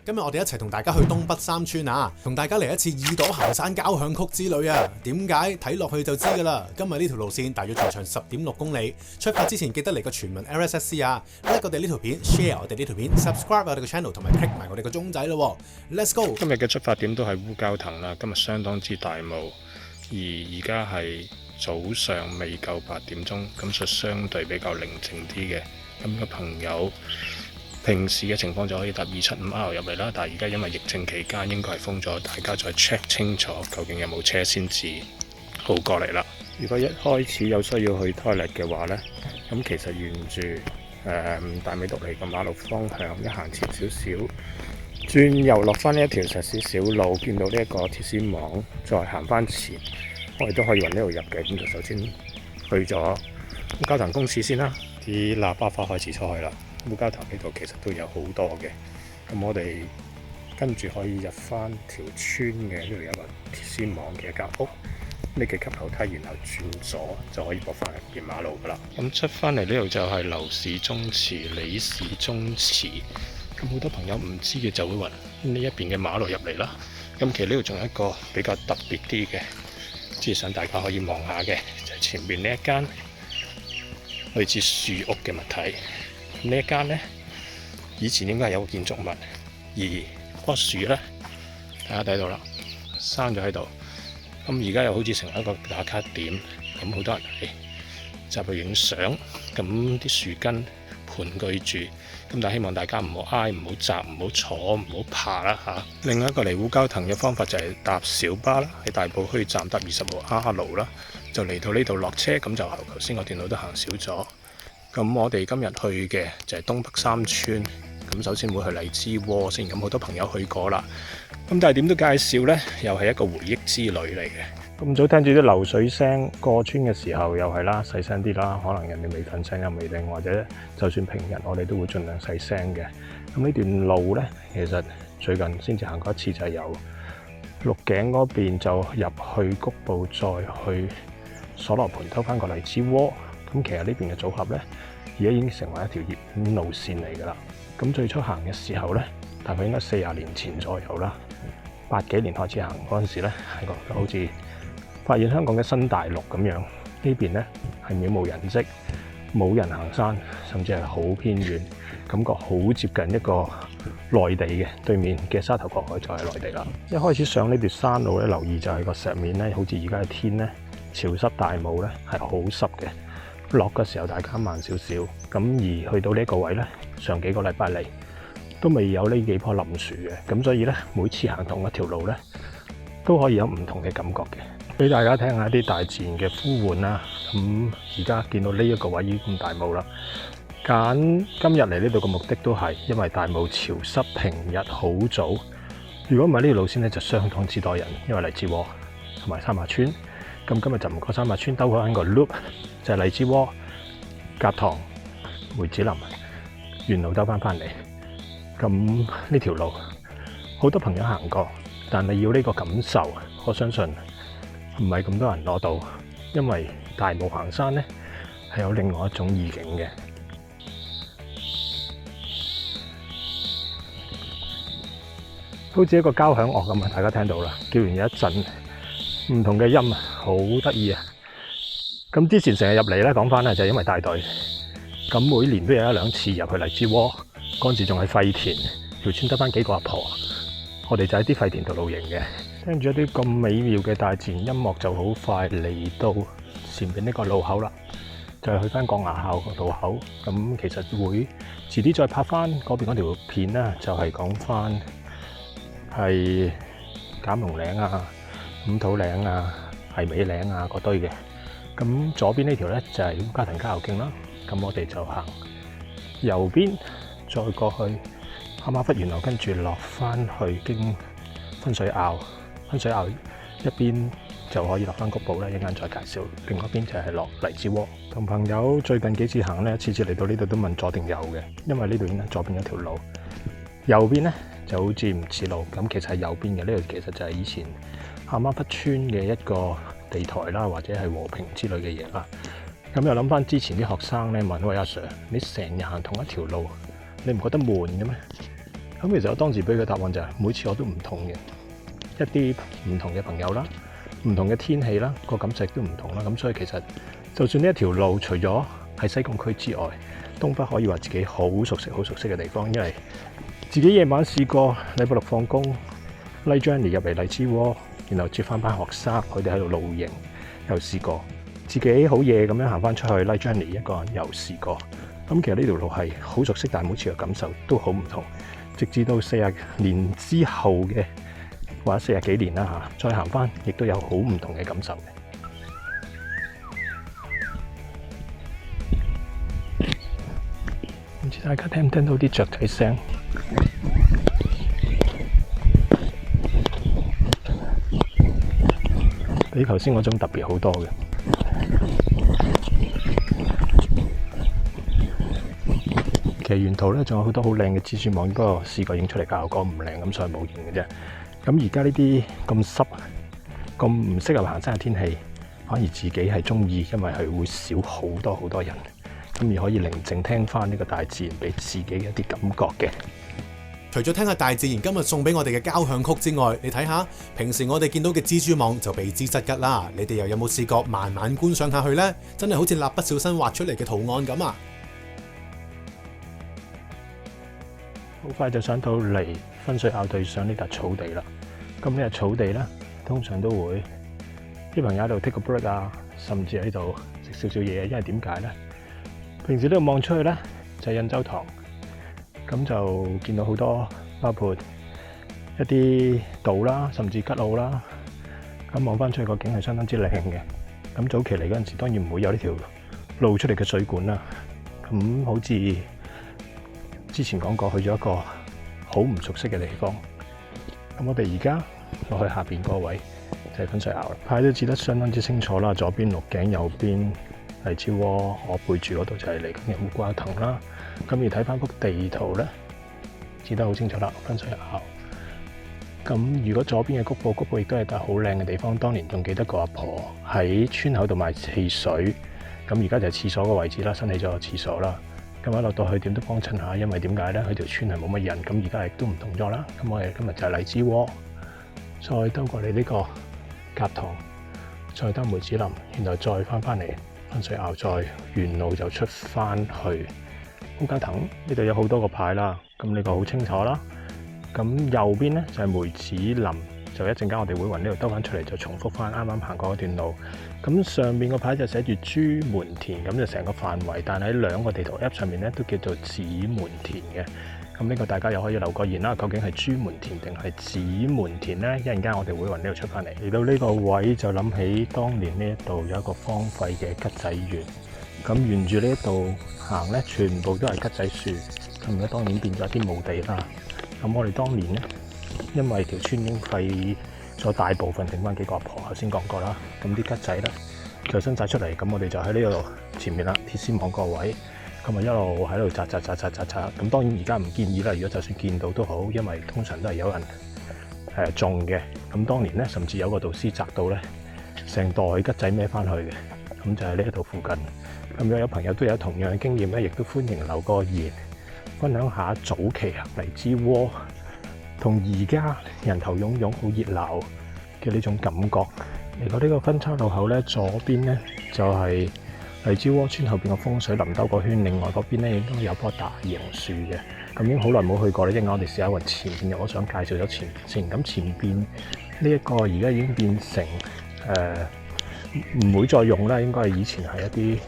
今日我哋一齊同大家去東北三村啊，同大家嚟一次耳朵行山交響曲之旅啊！點解？睇落去就知㗎啦。今日呢條路線大約全長10.6公里，出發之前記得嚟個全民 RSS 啊！like 我哋呢條片 ，share 我哋呢條片 ，subscribe 我哋個 channel 同埋 click 埋我哋個鐘仔咯。Let's go！ 今日嘅出發點都係烏蛟騰啦，今日相當之大霧，而家係早上未夠8點鐘，咁就相對比較寧靜啲嘅。咁個朋友平時嘅情況就可以搭275R 入嚟啦，但係而家因為疫情期間應該係封咗，大家再 check 清楚究竟有冇車先至好過嚟啦。如果一開始有需要去 toilet 嘅話呢，咁其實沿住大美督嚟個馬路方向一行前少少，轉右落翻呢一條石屎小路，見到呢一個鐵絲網，再行翻前，我哋都可以揾呢度入嘅。咁就首先去咗烏蛟騰公廁先啦，啲喇叭花開始出去啦。烏蛟騰呢度其實都有好多嘅，咁我哋跟住可以入翻條村嘅，呢度有個鐵絲網嘅間屋，呢幾級樓梯，然後轉左就可以駁翻入邊馬路噶啦。咁出翻嚟呢度就係劉氏宗祠、李氏宗祠，咁好多朋友唔知嘅就會揾呢一邊嘅馬路入嚟啦。咁其實呢度仲有一個比較特別啲嘅，即係想大家可以望下嘅，就係前面呢一間類似樹屋嘅物體。呢一間呢，以前應該係有個建築物，而嗰樹呢，大家睇到啦，生咗喺度。咁而家又好似成為一個打卡點，咁好多人嚟就去影相。咁啲樹根盤踞住，咁但係希望大家唔好挨、唔好擲、唔好坐、唔好爬啦嚇。另外一個嚟烏蛟騰嘅方法就係搭小巴啦，喺大埔墟站搭20號 R 路啦，就嚟到呢度落車，咁就頭先我電腦都行少咗。咁我哋今日去嘅就係東北三村，咁首先會去荔枝窩先，咁好多朋友去過啦。咁但係點都介紹呢，又係一個回憶之旅嚟嘅。咁早聽住啲流水聲，過村嘅時候又係啦，細聲啲啦，可能人哋未瞓醒又未定，或者就算平日我哋都會盡量細聲嘅。咁呢段路呢，其實最近先至行過一次，就係由鹿頸嗰邊就入去谷埔，再去鎖羅盆兜翻個荔枝窩。咁其實呢邊嘅組合呢，而家已經成為一條熱門路線嚟㗎啦。咁最初行嘅時候呢，大概應該40年前左右啦，80幾年開始行嗰陣時呢，係覺得好似發現香港嘅新大陸咁樣。呢邊呢係渺無人跡，冇人行山，甚至係好偏遠，感覺好接近一個內地嘅，對面嘅沙頭角海就係內地啦。一開始上呢段山路呢，留意就係個石面呢，好似而家嘅天呢，潮濕大霧呢，係好濕嘅。落嘅時候大家慢少少，咁而去到呢個位呢，上幾個禮拜嚟都未有呢幾棵林樹嘅，咁所以呢，每次行同一條路呢，都可以有唔同嘅感覺嘅。俾大家聽下啲大自然嘅呼喚啦。咁而家見到呢一個位已經咁大霧啦，揀今日嚟呢度嘅目的都係因為大霧潮濕，平日好早。如果唔係呢條路線呢，就相當之多人，因為荔枝窩同埋三馬村。咁今日就唔過三馬村，兜翻個 loop， 就係荔枝窩、甲塘、梅子林，沿路兜翻嚟。咁呢條路好多朋友行過，但係要呢個感受，我相信唔係咁多人攞到，因為大霧行山呢係有另外一種意境嘅。好似一個交響樂咁啊！大家聽到啦，叫完有一陣唔同嘅音啊，好得意啊！咁之前成日入嚟咧，講翻咧就係因為帶隊，咁每年都有1-2次入去荔枝窩，嗰陣時仲喺廢田，條村得翻幾個阿婆，我哋就喺啲廢田度露營嘅，聽住一啲咁美妙嘅大自然音樂，就好快嚟到前邊呢個路口啦，就係去翻國牙校個路口。咁其實會遲啲再拍翻嗰邊嗰條片啦，就係講翻係減龍嶺啊、五土嶺啊、藝尾嶺啊嗰堆嘅。咁左邊呢條咧就係烏蛟騰郊遊徑啦。咁我哋就行右邊，再過去馬馬忽源路，跟住落翻去經分水坳。分水坳一邊就可以落翻谷埔啦，一陣間再介紹。另外一邊就係落荔枝窩。同朋友最近幾次行咧，次次嚟到呢度都問左定右嘅，因為呢度已經左邊有條路，右邊咧就好似唔似路。咁其實係右邊嘅，呢度其實就係以前馬馬忽村嘅一個地台啦，或者係和平之類嘅嘢啦。咁又諗翻之前啲學生咧問喂阿 Sir，你成日行同一條路，你唔覺得悶嘅咩？咁其實我當時俾嘅答案就係每次我都唔同嘅，一啲唔同嘅朋友啦，唔同嘅天氣啦，個感受亦都唔同啦。咁所以其實就算呢一條路除咗喺西貢區之外，東北可以話自己好熟悉嘅地方，因為自己夜晚試過禮拜六放工，Light Journey 入嚟荔枝窩，然後接翻班學生，佢哋喺度露營，又試過自己好夜咁樣行翻出去 Light Journey 一個人又試過。咁其實呢條路係好熟悉，但係每次嘅感受都好唔同。直至到40年之後嘅，或者40幾年啦嚇，再行翻，亦都有好唔同嘅感受嘅。唔知大家聽唔聽到啲雀仔聲？比頭先嗰種特別好多嘅。其實沿途咧仲有好多好靚嘅蜘蛛網，不過試過影出嚟效果唔靚，咁所以冇影嘅啫。咁而家呢啲咁濕、咁唔適合行山嘅天氣，反而自己係中意，因為係會少好多人，咁而可以寧靜聽翻呢個大自然俾自己一啲感覺嘅。除咗聽下大自然今日送俾我哋嘅交響曲之外，你睇下平時我哋見到嘅蜘蛛網就避之則吉啦。你哋又有冇試過慢慢觀賞下去呢？真係好似蠟筆小新畫出嚟嘅圖案咁啊！好快就上到嚟分水坳對上呢笪草地啦。咁呢笪草地咧，通常都會啲朋友喺度 take 個 break 啊，甚至喺度食少少嘢。因為點解咧？平時呢度望出去咧就係印洲塘，咁就見到好多，包括一啲島啦，甚至吉澳啦。咁望翻出去個景係相當之靚嘅。咁早期嚟嗰陣時，當然唔會有呢條露出嚟嘅水管啦。咁好似之前講過，去咗一個好唔熟悉嘅地方。咁我哋而家落去下邊嗰位就係分水坳啦。牌都指得相當之清楚啦，左邊鹿頸，右邊荔枝窩，我背住嗰度就係嚟緊嘅烏蛟騰啦。咁而睇翻幅地圖咧，指得好清楚啦，分水坳。咁如果左邊嘅谷埔亦都係笪好靚嘅地方。當年仲記得個阿婆喺村口度賣汽水，咁而家就係廁所個位置啦，新起咗個廁所啦。咁一落到去點都幫襯下，因為點解咧？佢條村係冇乜人，咁而家亦都唔同咗啦。咁我哋今日就係荔枝窩，再兜過嚟呢個甲塘，再兜梅子林，然後再翻嚟分水坳，再沿路就出翻去烏蛟騰。呢度有好多個牌啦，咁呢個好清楚啦。咁右邊咧就係梅子林，就一陣間我哋會揾呢度兜翻出嚟，就重複翻啱啱行過嗰段路。咁上面個牌就寫住朱門田，咁就成個範圍，但係喺兩個地圖 app 上面咧都叫做紫門田嘅。咁呢個大家又可以留個言啦，究竟係朱門田定係紫門田呢？一陣間我哋會揾呢度出翻嚟。嚟到呢個位就諗起當年呢一度有一個荒廢嘅桔仔園，咁沿住呢一度行咧，全部都係桔仔樹，咁而家當然變咗啲墓地啦。咁我哋當年咧，因為條村已經廢咗大部分，剩翻幾個阿婆，頭先講過啦。咁啲桔仔咧就伸晒出嚟，咁我哋就喺呢度前面啦，鐵絲網個位，咁啊一路喺度摘。咁當然而家唔建議啦，如果就算見到都好，因為通常都係有人種嘅。咁當年咧，甚至有個導師摘到咧，成袋桔仔孭翻去嘅。咁就喺呢一度附近。咁如果有朋友都有同樣嘅經驗咧，亦都歡迎留個言，分享下早期荔枝窩同而家人頭湧湧、好熱鬧嘅呢種感覺。嚟到呢個分叉路口咧，左邊咧就係荔枝窩村後邊個風水林兜個圈，另外嗰邊咧亦都有棵大榕樹嘅。咁已經好耐冇去過咧，一陣我哋試下揾前邊，我想介紹咗前邊先。咁前邊呢一個而家已經變成唔會再用啦，應該係以前係一啲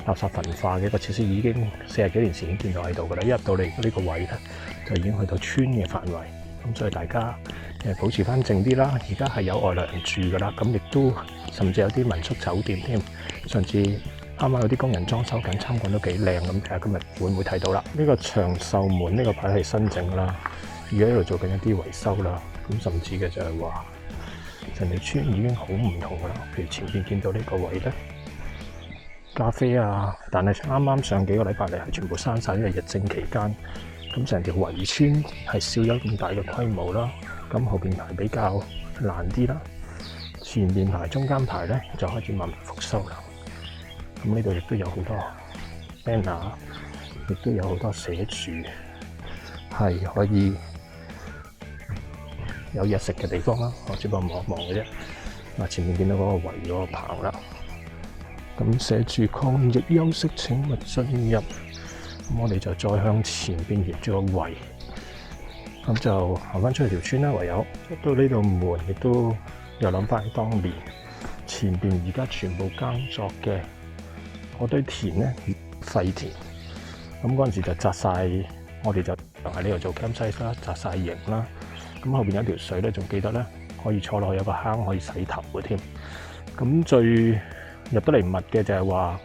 垃圾焚化嘅一個設施，已經40幾年前已經見到喺度㗎啦。一入到嚟呢個位咧，就已經去到村嘅範圍。咁所以大家保持翻靜啲啦。而家係有外來人住㗎啦，咁亦都甚至有啲民宿酒店添。上次啱啱有啲工人裝修緊，參觀都幾靚咁，睇下今日會唔會睇到啦？呢個長壽門呢個牌係新整啦，而家喺度做緊一啲維修啦。咁甚至嘅就係話，人哋村已經好唔同㗎啦。譬如前邊見到呢個位咧，咖啡啊，但係啱啱上幾個禮拜嚟係全部閂晒，因為疫症期間。咁成條圍村係少咗咁大嘅規模啦。咁後邊排比較難啲啦，前面排、中間排咧就開始慢慢復修啦。咁呢度亦都有好多 banner，亦都有好多寫住係可以有嘢食嘅地方啦。我只不過望一望嘅啫。嗱，前面見到嗰個圍咗個棚啦，咁寫住抗疫休息請勿進入。咁我哋就再向前邊沿住個圍，咁就行翻出去條村啦。唯有出到呢度門，亦都又諗翻起當年前邊而家全部耕作嘅嗰堆田咧，廢田。咁嗰陣時就紮晒，我哋就喺呢度做 campsite 啦，紮晒營啦。咁後邊有條水咧，仲記得咧，可以坐落去有個坑可以洗頭嘅添。咁最入得嚟密嘅就係話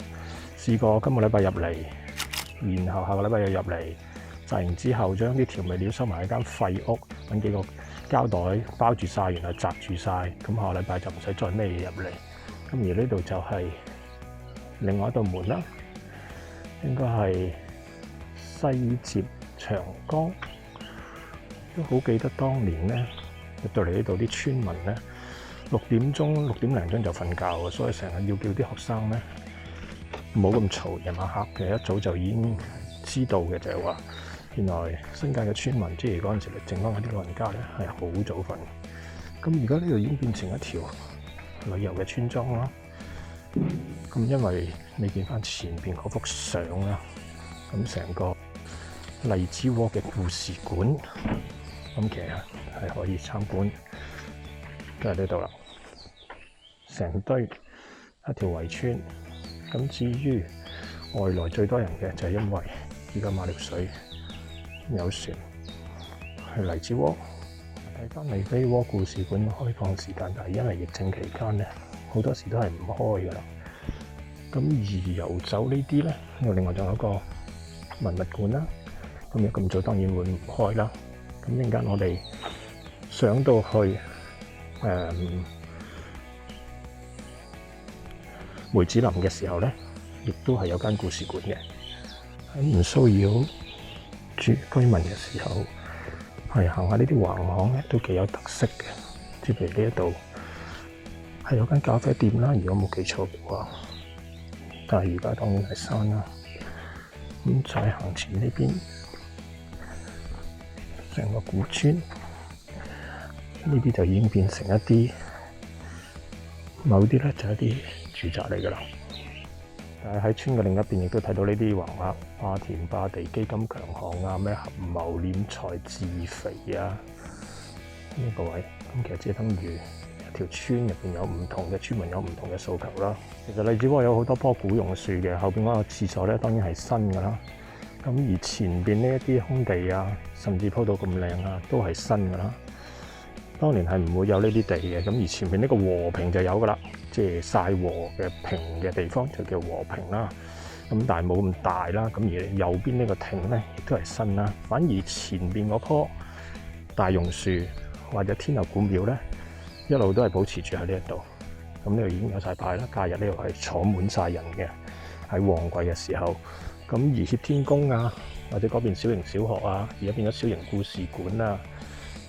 試過今個禮拜入嚟。然後下個禮拜又入嚟，紮完之後將啲調味料收埋喺間廢屋，揾幾個膠袋包住晒，然後紮住晒。咁下個禮拜就唔使再咩嘢入嚟。咁而呢度就係另外一道門啦，應該係西接長江。都好記得當年咧入到嚟呢度啲村民咧6點零鐘就瞓覺嘅，所以成日要叫啲學生咧唔好咁嘈，夜晚黑嘅一早就已經知道嘅就係話，原來新界嘅村民即係嗰陣時嚟剩翻嗰啲老人家咧係好早瞓。咁而家呢度已經變成一條旅遊嘅村莊啦。咁因為你見翻前邊嗰幅相啦，咁成個荔枝窩嘅故事館，咁其實係可以參觀，都係呢度啦，成堆一條圍村。咁至於外來最多人嘅就係因為而家馬料水有船去荔枝窩。睇翻荔枝窩故事館開放時間，但係因為疫情期間咧，好多時都係唔開㗎啦。咁而遊走呢啲咧，另外仲有一個文物館啦。咁你咁早當然會唔開啦。咁陣間我哋上到去梅子林嘅時候咧，亦都係有間故事館嘅。喺唔騷擾住居民嘅時候，係行下呢啲橫巷咧，都幾有特色嘅。即譬如呢一度係有間咖啡店啦，如果冇記錯嘅話。但係而家當然係山啦。咁再行前呢邊，成個古村，呢啲就已經變成一啲某啲咧就係一啲住宅嚟㗎啦。但係喺村嘅另一邊，亦都睇到呢啲橫額，霸田霸地基金強項啊，咩合謀斂財自肥啊，呢個位咁其實即係等於一條村入邊有唔同嘅村民有唔同嘅訴求啦。其實荔枝窩有好多棵古榕樹嘅，後邊嗰個廁所咧當然係新㗎啦。咁而前邊呢一啲空地啊，甚至鋪到咁靚啊，都係新㗎啦。當年係唔會有呢啲地嘅，咁而前面呢個和平就有㗎啦，即係曬禾嘅平嘅地方就叫和平啦。咁但係冇咁大啦，咁而右邊呢個亭咧亦都係新啦。反而前邊嗰棵大榕樹或者天后古廟咧，一路都係保持住喺呢一度。咁呢度已經有晒牌啦，假日呢度係坐滿晒人嘅，喺旺季嘅時候。咁而協天宮啊，或者嗰邊小型小學啊，而家變咗小型故事館啊。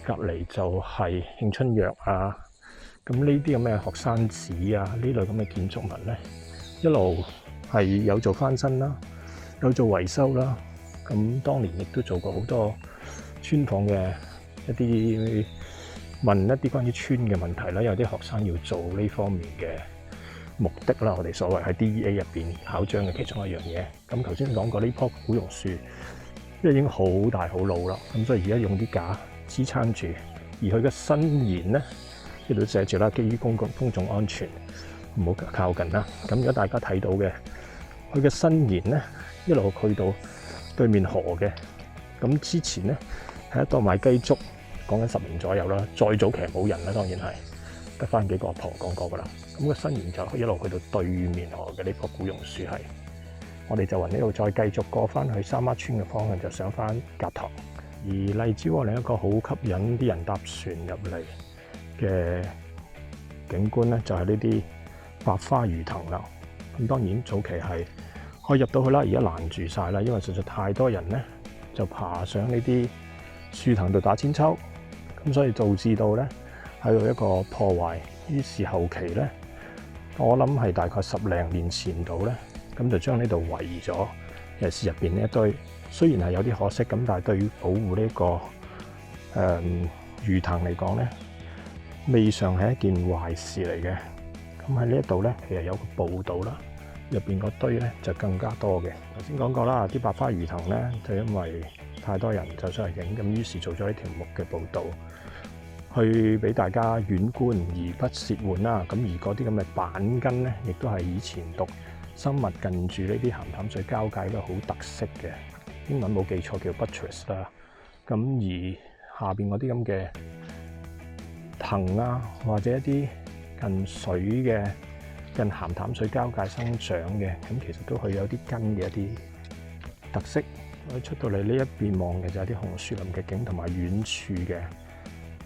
隔離就係慶春藥啊，咁呢啲咁嘅學生紙啊，呢類咁嘅建築物咧，一路係有做翻新啦，有做維修啦。咁當年亦都做過好多村訪嘅一啲問一啲關於村嘅問題啦，有啲學生要做呢方面嘅目的啦，我哋所謂喺 DEA 入邊考章嘅其中一樣嘢。咁頭先講過呢棵古榕樹，因為已經好大好老啦，咁所以而家用啲架支撐住，而佢嘅伸延咧，呢度寫住啦，基於公眾安全，唔好靠近啦。咁如果大家睇到嘅，佢嘅伸延咧，一路去到對面河嘅。咁之前咧係一度買雞粥，講緊10年左右啦。再早期冇人啦，當然係得翻幾個阿婆講過噶啦。咁個伸延就一路去到對面河嘅呢棵古榕樹係。我哋就喺呢度再繼續過翻去三孖村嘅方向，就上翻夾塘。而荔枝窩另一個好吸引啲人搭船入嚟嘅景觀咧，就係呢啲百花魚藤啦。咁當然早期係可以入到去啦，而家攔住晒啦，因為實在太多人咧就爬上呢啲樹藤度打千秋，咁所以導致到咧喺度一個破壞。於是後期咧，我諗係大概10零年前度咧，咁就將呢度圍咗，尤其是入邊呢一堆。雖然係有啲可惜咁，但係對於保護呢個魚塘嚟講咧，未嘗係一件壞事嚟嘅。咁喺呢一度咧，其實有個步道啦，入邊個堆咧就更加多嘅。頭先講過啦，啲白花魚塘咧就因為太多人就出嚟影，咁於是做咗呢條木嘅步道，去俾大家遠觀而不褻玩啦。咁而嗰啲咁嘅板根咧，亦都係以前讀生物近住呢啲鹹淡水交界都好特色嘅。英文冇記錯叫 buttress 啦。咁而下邊嗰啲咁嘅藤啊，或者一啲近水嘅、近鹹淡水交界生長嘅，咁其實都係有啲根嘅一啲特色。我出到嚟呢一邊望嘅就係啲紅樹林嘅景，同埋遠處嘅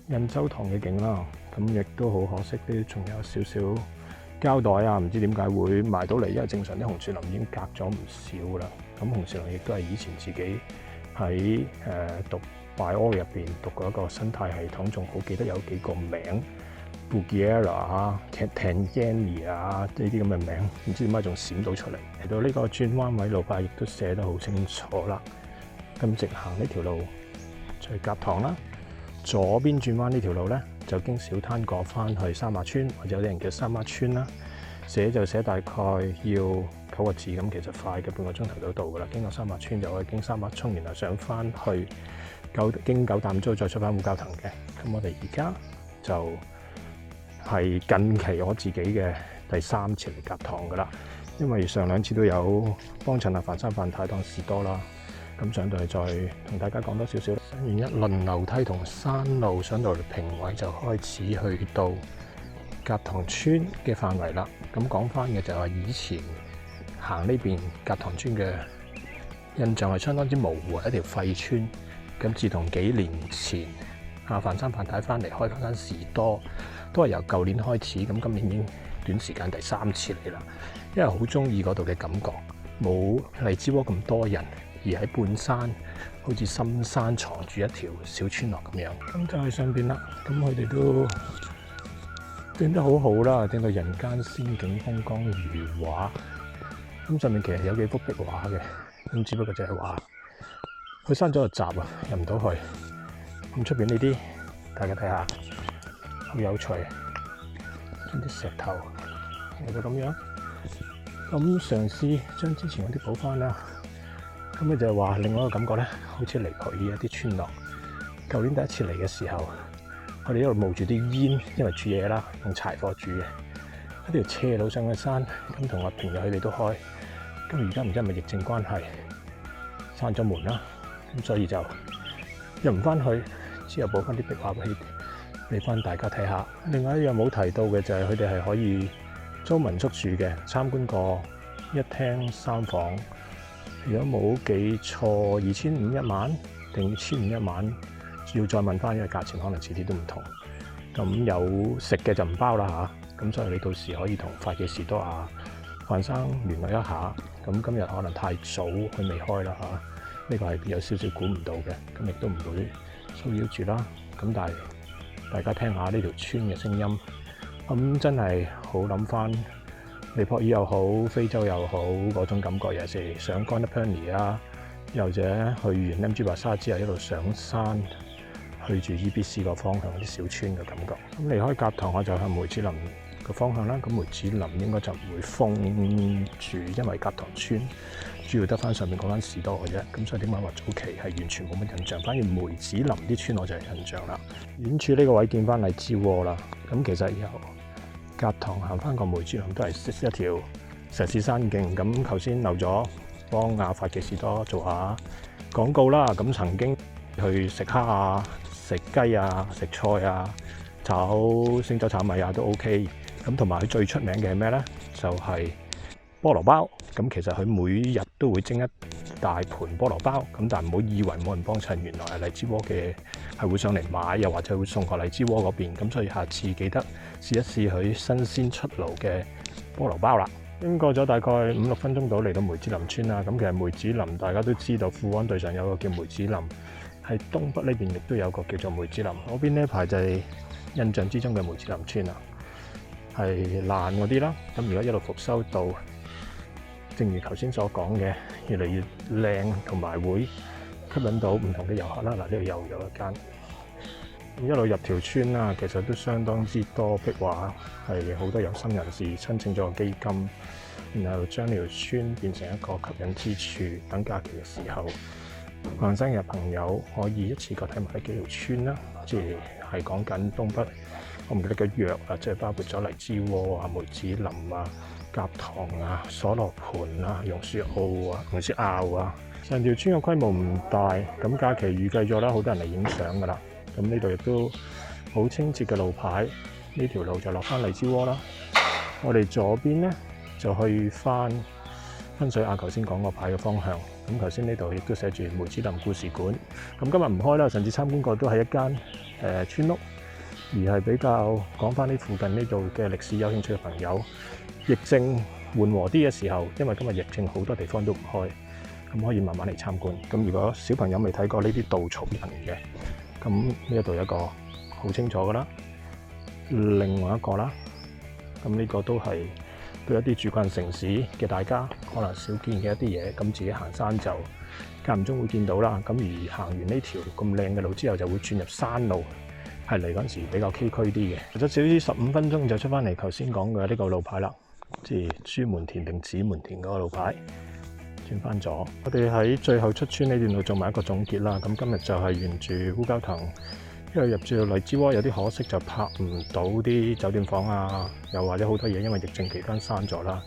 印洲塘嘅景啦。咁亦都好可惜，呢仲有少少膠袋啊，唔知點解會埋到嚟，因為正常啲紅樹林已經隔咗唔少啦。咁紅樹林亦都係以前自己喺讀 Bio 入邊讀過一個生態系統，仲好記得有幾個名 Bruguiera 啊、Catania 啊呢啲咁嘅名，唔知點解仲閃到出嚟。嚟到呢個轉彎位路牌亦都寫得好清楚啦。咁直行呢條路就係甲塘啦，左邊轉彎呢條路咧就經小灘過翻去三馬村，或者有啲人叫三馬村啦。寫就寫大概要9個字，咁其實快嘅半個鐘頭都到噶啦。經過三馬村就可以經三馬涌，然後上翻去經九淡洲再出翻烏蛟騰嘅。咁我哋而家就係近期我自己嘅第3次嚟甲塘噶啦，因為上2次都有幫襯阿范生范太當士多啦。咁上到嚟再同大家講多少少。上完一輪樓梯同山路上到嚟平位，就開始去到甲塘村嘅範圍啦。咁講翻嘅就係以前行呢邊甲塘村嘅印象係相當之模糊，係一條廢村。咁自從幾年前阿范生范太翻嚟開翻間士多，都係由舊年開始。咁今年已經短時間第3次嚟啦，因為好中意嗰度嘅感覺，冇荔枝窩咁多人，而喺半山好似深山藏住一條小村落咁樣。咁就喺上邊啦。咁佢哋都整得好好啦，整到人間仙境風光如畫。咁上面其實有幾幅壁畫嘅，咁只不過就係話佢閂咗個閘啊，入唔到去。咁出邊呢啲大家睇下，好有趣，啲石頭有個咁樣。咁嘗試將之前嗰啲補翻啦。咁你就係話另外一個感覺咧，好似離譜嘅一啲村落。舊年第一次嚟嘅時候，我哋一路冒住啲煙，因為煮嘢啦，用柴火煮嘅。一條斜路上嘅山，咁同我平日佢哋都開。咁而家唔知係咪疫症關係，閂咗門啦，咁所以就入唔翻去。之後補翻啲壁畫俾翻大家睇下。另外一樣冇提到嘅就係佢哋係可以租民宿住嘅，參觀過1廳3房。如果冇記錯，2500一晚定1500一晚，要再問翻，因為價錢可能遲啲都唔同。咁有食嘅就唔包啦嚇，咁所以你到時可以同發記士多啊范生聯絡一下。咁今日可能太早，佢未開啦嚇，呢個係有少少估唔到嘅，咁亦都唔會騷擾住啦。咁但係大家聽下呢條村嘅聲音，咁真係好諗翻尼泊爾又好，非洲又好嗰種感覺，尤其是上 Gonapani 啊，又或者去完 MG 白沙之後一路上山去住 EBC 個方向啲小村嘅感覺。咁離開甲塘我就向梅子林個方向啦。咁梅子林應該就唔會封住，因為甲塘村主要得翻上面嗰間士多嘅啫。咁所以點解話早期係完全冇乜印象，反而梅子林啲村我就有印象啦。遠處呢個位見翻荔枝窩啦。咁其實由甲塘行翻個梅子林都係一條石屎山徑。咁頭先漏咗幫亞發嘅士多做下廣告啦。咁曾經去食蝦啊、食雞啊、食菜啊、炒星洲炒米啊都 OK。咁同埋佢最出名嘅係咩咧？就係菠蘿包。咁其實佢每日都會蒸一大盤菠蘿包。咁但係唔好以為冇人幫襯，原來係荔枝窩嘅係會上嚟買，又或者會送過荔枝窩嗰邊。咁所以下次記得試一試佢新鮮出爐嘅菠蘿包啦。經過咗大概5-6分鐘到嚟到梅子林村啦。咁其實梅子林大家都知道，富安對上有個叫梅子林，喺東北呢邊亦都有個叫做梅子林。嗰邊呢排就係印象之中嘅梅子林村啦，係爛嗰啲啦。咁而家一路復修到，正如頭先所講嘅，越嚟越靚，同埋會吸引到唔同嘅遊客啦。嗱，呢度又有一間一路入條村啦，其實都相當之多壁畫，係好多有心人士申請咗個基金，然後將呢條村變成一個吸引之處。等假期嘅時候，行山嘅朋友可以一次過睇埋呢幾條村啦，即係講緊東北，我唔記得嘅藥啊，即係包括咗荔枝窩啊、梅子林啊、甲塘啊、鎖羅盆啊、榕樹澳啊、榕樹坳啊。成條村嘅規模唔大，咁假期預計咗啦，好多人嚟影相㗎啦。咁呢度亦都好清澈嘅路牌，呢條路就落翻荔枝窩啦。我哋左邊咧就去翻分水坳頭先講個牌嘅方向。咁頭先呢度亦都寫住梅子林故事館。咁今日唔開啦，甚至參觀過都係一間村屋，而係比較講翻呢附近呢度嘅歷史有興趣嘅朋友。疫症緩和啲嘅時候，因為今日疫症好多地方都唔開，咁可以慢慢嚟參觀。咁如果小朋友未睇過呢啲稻草人嘅，咁呢一度有一個好清楚㗎啦，另外一個啦，咁呢個都係對一啲住慣城市嘅大家可能少見嘅一啲嘢，咁自己行山就間唔中會見到啦。咁而行完呢條咁靚嘅路之後，就會轉入山路，係嚟嗰陣時比較崎嶇啲嘅。或者少啲15分鐘就出翻嚟頭先講嘅呢個路牌啦，即係書門田定子門田嗰個路牌。轉翻咗，我哋喺最後出村呢段路做埋一個總結啦。咁今日就係沿住烏蛟騰，因為入住荔枝窩有啲可惜，就拍唔到啲酒店房啊，又或者好多嘢，因為疫症期間閂咗啦。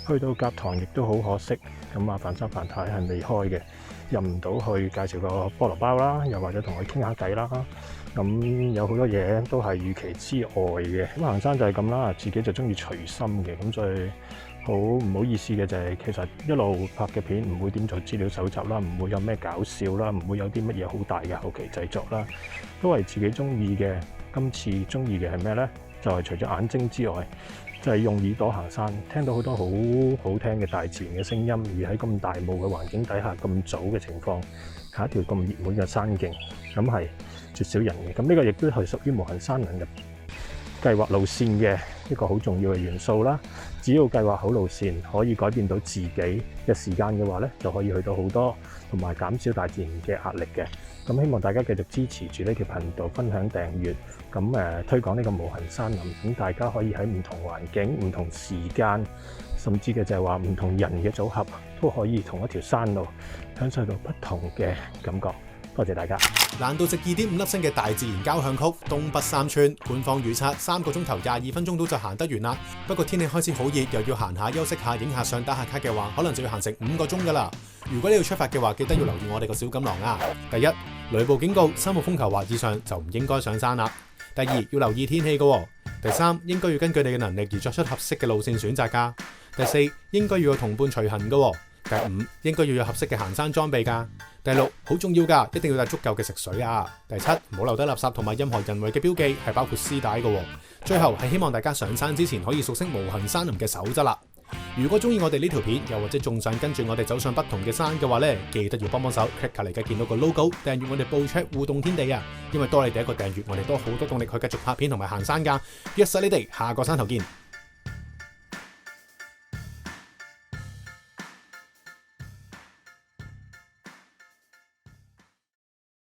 去到甲塘亦都好可惜，咁啊范生范太係未開嘅，入唔到去介紹個菠蘿包啦，又或者同佢傾下偈啦。咁有好多嘢都係預期之外嘅。咁行山就係咁啦，自己就中意隨心嘅，咁所以好唔好意思嘅就係其實一路拍嘅片唔會點做資料搜集啦，唔會有咩搞笑啦，唔會有啲乜嘢好大嘅後期製作啦，都係自己中意嘅。今次中意嘅係咩呢？就係除咗眼睛之外，就係用耳朵行山，聽到好多好好聽嘅大自然嘅聲音，而喺咁大霧嘅環境底下，咁早嘅情況，下一條咁熱門嘅山徑，咁係絕少人嘅。咁呢個亦都係屬於無痕山林入計劃路線嘅一個好重要嘅元素啦。只要計劃好路線，可以改變到自己嘅時間嘅話咧，就可以去到好多，同埋減少大自然嘅壓力嘅。咁希望大家繼續支持住呢條頻道，分享訂閱，咁推廣呢個無痕山林，咁大家可以喺唔同環境、唔同時間，甚至嘅就係話唔同人嘅組合，都可以同一條山路享受到不同嘅感覺。多謝大家。難度值2.5粒星嘅大自然交響曲東北三村，官方預測3個鐘頭22分鐘到就行得完啦。不過天氣開始好熱，又要行下休息下、影下相、打下卡嘅話，可能就要行成5個鐘噶啦。如果你要出發嘅話，記得要留意我哋個小錦囊啊。第一，雷暴警告，3號風球或以上就唔應該上山啦。第二，要留意天氣嘅。第三，應該要根據你嘅能力而作出合適嘅路線選擇噶。第四，應該要有同伴隨行嘅。第五，應該要有合適嘅行山裝備噶。第六，好重要噶，一定要帶足夠嘅食水啊。第七，唔好留低垃圾同埋任何人為嘅標記，係包括絲帶嘅。最後係希望大家上山之前可以熟悉無痕山林嘅守則啦。如果中意我哋呢條片，又或者仲想跟住我哋走上不同嘅山嘅話呢，記得要幫幫手 click 隔離嘅見到個 logo， 訂閱我哋報出互動天地啊！因為多你哋一個訂閱，我哋多好多動力去繼續拍片同埋行山噶。約實你哋下個山頭見。